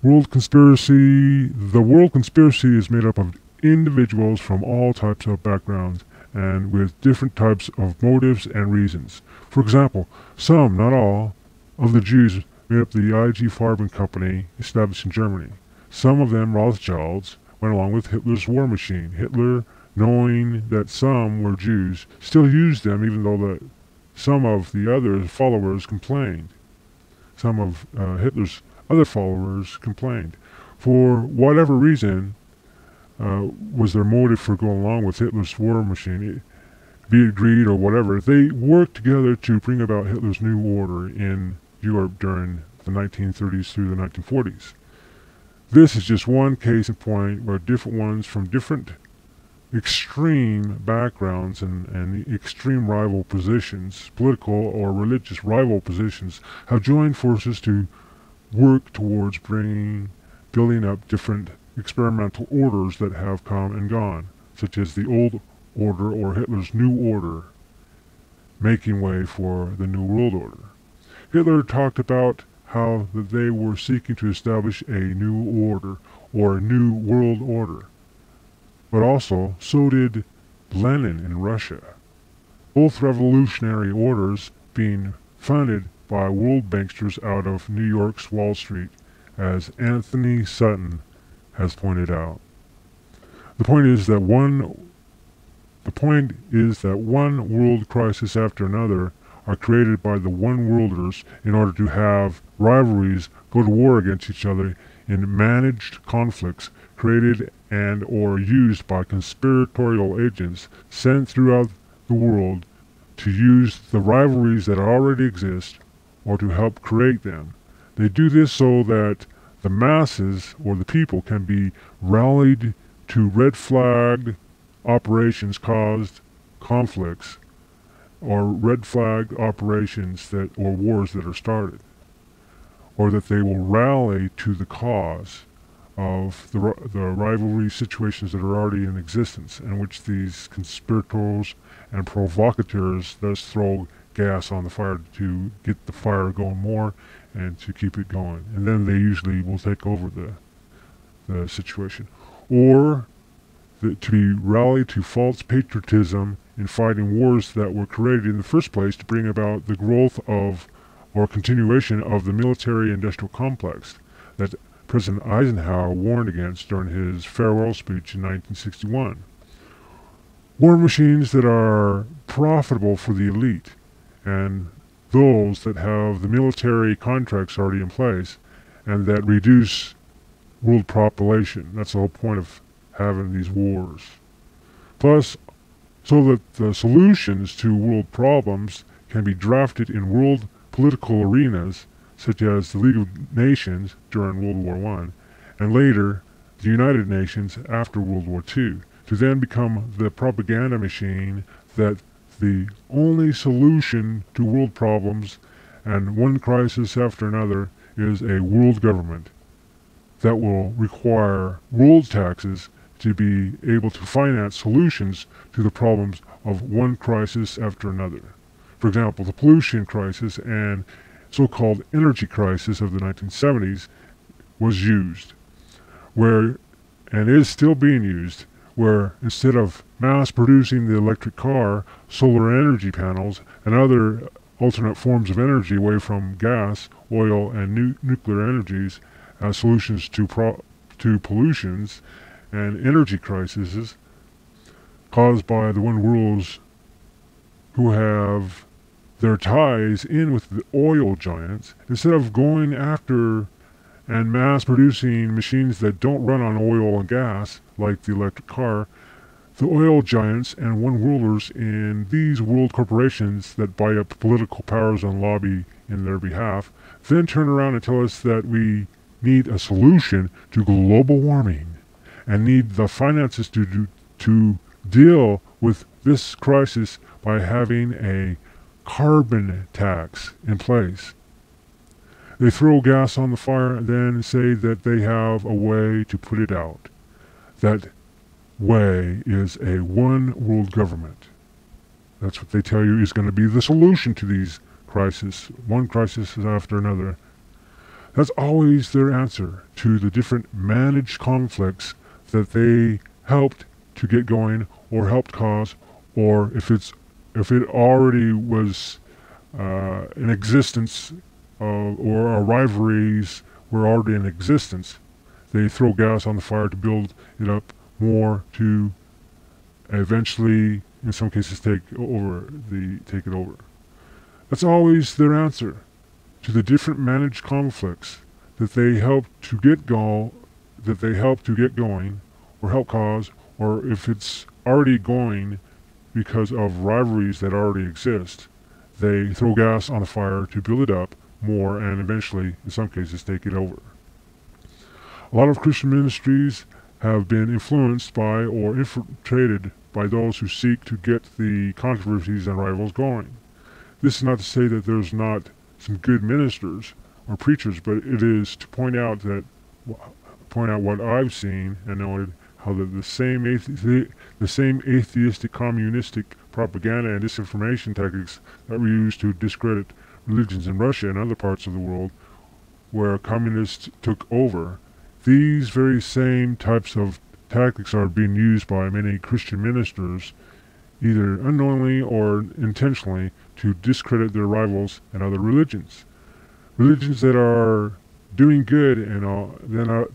The world conspiracy is made up of individuals from all types of backgrounds and with different types of motives and reasons. For example, some, not all, of the Jews made up the IG Farben Company established in Germany. Some of them, Rothschilds, went along with Hitler's war machine. Hitler, knowing that some were Jews, still used them even though some of the other followers complained. Some of Hitler's other followers complained. For whatever reason was their motive for going along with Hitler's war machine, be it greed or whatever, they worked together to bring about Hitler's new order in Europe during the 1930s through the 1940s. This is just one case in point where different ones from different extreme backgrounds and extreme rival positions, political or religious rival positions, have joined forces to work towards building up different experimental orders that have come and gone, such as the old order or Hitler's new order, making way for the New World Order. Hitler talked about how that they were seeking to establish a new order or a new world order. But also, so did Lenin in Russia. Both revolutionary orders being funded by world banksters out of New York's Wall Street, as Anthony Sutton has pointed out. The point is that one world crisis after another are created by the one-worlders in order to have rivalries go to war against each other in managed conflicts created and or used by conspiratorial agents sent throughout the world to use the rivalries that already exist or to help create them. They do this so that the masses or the people can be rallied to red flag operations caused conflicts or red flag operations or wars that are started, or that they will rally to the cause of the rivalry situations that are already in existence, in which these conspirators and provocateurs thus throw gas on the fire to get the fire going more and to keep it going. And then they usually will take over the situation. Or to be rallied to false patriotism in fighting wars that were created in the first place to bring about the growth of or continuation of the military-industrial complex that President Eisenhower warned against during his farewell speech in 1961. War machines that are profitable for the elite and those that have the military contracts already in place and that reduce world population. That's the whole point of having these wars. Plus, so that the solutions to world problems can be drafted in world political arenas, such as the League of Nations during World War I, and later the United Nations after World War II, to then become the propaganda machine that the only solution to world problems and one crisis after another is a world government that will require world taxes to be able to finance solutions to the problems of one crisis after another. For example, the pollution crisis and so-called energy crisis of the 1970s was used, and is still being used, where instead of mass producing the electric car, solar energy panels, and other alternate forms of energy away from gas, oil, and nuclear energies as solutions to pollutions and energy crises caused by the one worlds who have their ties in with the oil giants, instead of going after and mass producing machines that don't run on oil and gas, like the electric car, the oil giants and one-worlders in these world corporations that buy up political powers and lobby in their behalf, then turn around and tell us that we need a solution to global warming and need the finances to deal with this crisis by having a carbon tax in place. They throw gas on the fire and then say that they have a way to put it out. That way is a one world government. That's what they tell you is going to be the solution to these crises, one crisis after another. That's always their answer to the different managed conflicts that they helped to get going or helped cause, or if it already was in existence, or our rivalries were already in existence, they throw gas on the fire to build it up more to eventually, in some cases, take it over. That's always their answer to the different managed conflicts that they help to get going, or help cause, or if it's already going because of rivalries that already exist, they throw gas on the fire to build it up more and eventually, in some cases, take it over. A lot of Christian ministries have been influenced by or infiltrated by those who seek to get the controversies and rivals going. This is not to say that there's not some good ministers or preachers, but it is to point out what I've seen and noted, how the same atheistic, communistic propaganda and disinformation tactics that were used to discredit religions in Russia and other parts of the world where communists took over, these very same types of tactics are being used by many Christian ministers, either unknowingly or intentionally, to discredit their rivals and other religions. Religions that are doing good and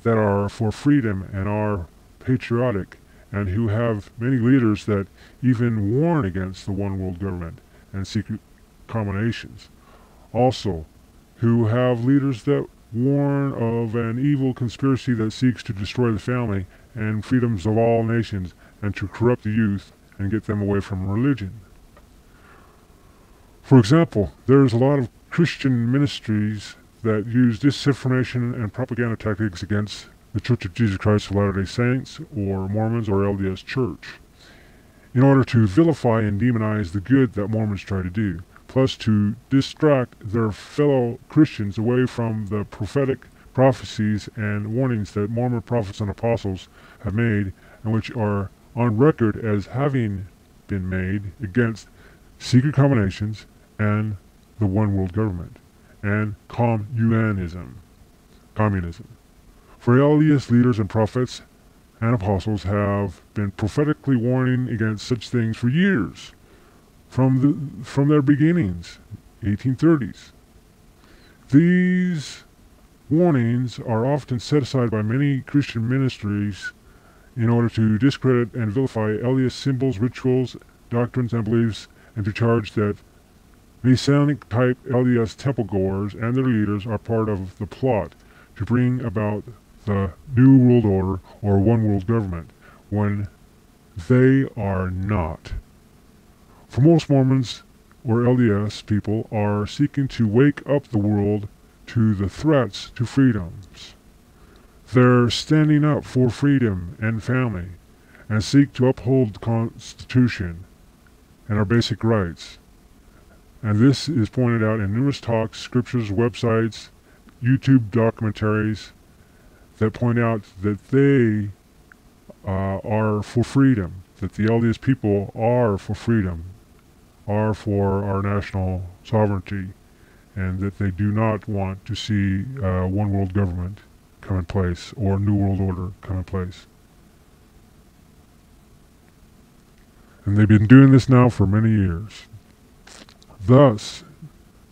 that are for freedom and are patriotic, and who have many leaders that even warn against the one world government and secret combinations. Also, who have leaders that warn of an evil conspiracy that seeks to destroy the family and freedoms of all nations and to corrupt the youth and get them away from religion. For example, there's a lot of Christian ministries that use disinformation and propaganda tactics against the Church of Jesus Christ of Latter-day Saints, or Mormons, or LDS Church, in order to vilify and demonize the good that Mormons try to do, plus to distract their fellow Christians away from the prophetic prophecies and warnings that Mormon prophets and apostles have made, and which are on record as having been made against secret combinations and the one world government, and communism. For LDS leaders and prophets and apostles have been prophetically warning against such things for years, from their beginnings, 1830s. These warnings are often set aside by many Christian ministries in order to discredit and vilify LDS symbols, rituals, doctrines, and beliefs, and to charge that Masonic-type LDS temple-goers and their leaders are part of the plot to bring about the New World Order or One World Government, when they are not. For most Mormons or LDS people are seeking to wake up the world to the threats to freedoms. They're standing up for freedom and family and seek to uphold the Constitution and our basic rights. And this is pointed out in numerous talks, scriptures, websites, YouTube documentaries that point out that they are for freedom, that the LDS people are for freedom, are for our national sovereignty, and that they do not want to see one world government come in place or New World Order come in place. And they've been doing this now for many years. Thus,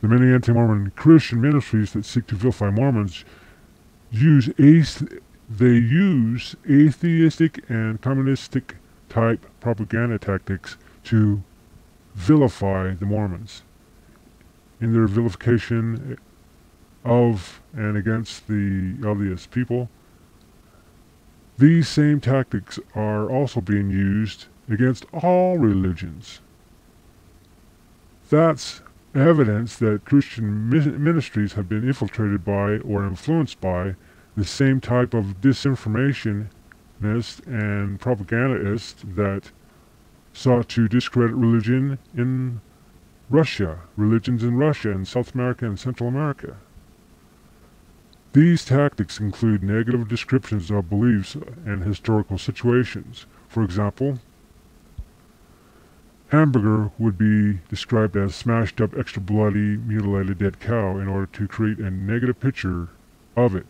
the many anti-Mormon Christian ministries that seek to vilify Mormons use atheistic and communistic type propaganda tactics to vilify the Mormons in their vilification of and against the LDS people. These same tactics are also being used against all religions. That's evidence that Christian ministries have been infiltrated by or influenced by the same type of disinformationists and propagandists that sought to discredit religions in Russia and South America and Central America. These tactics include negative descriptions of beliefs and historical situations. For example, hamburger would be described as smashed up, extra bloody, mutilated dead cow in order to create a negative picture of it.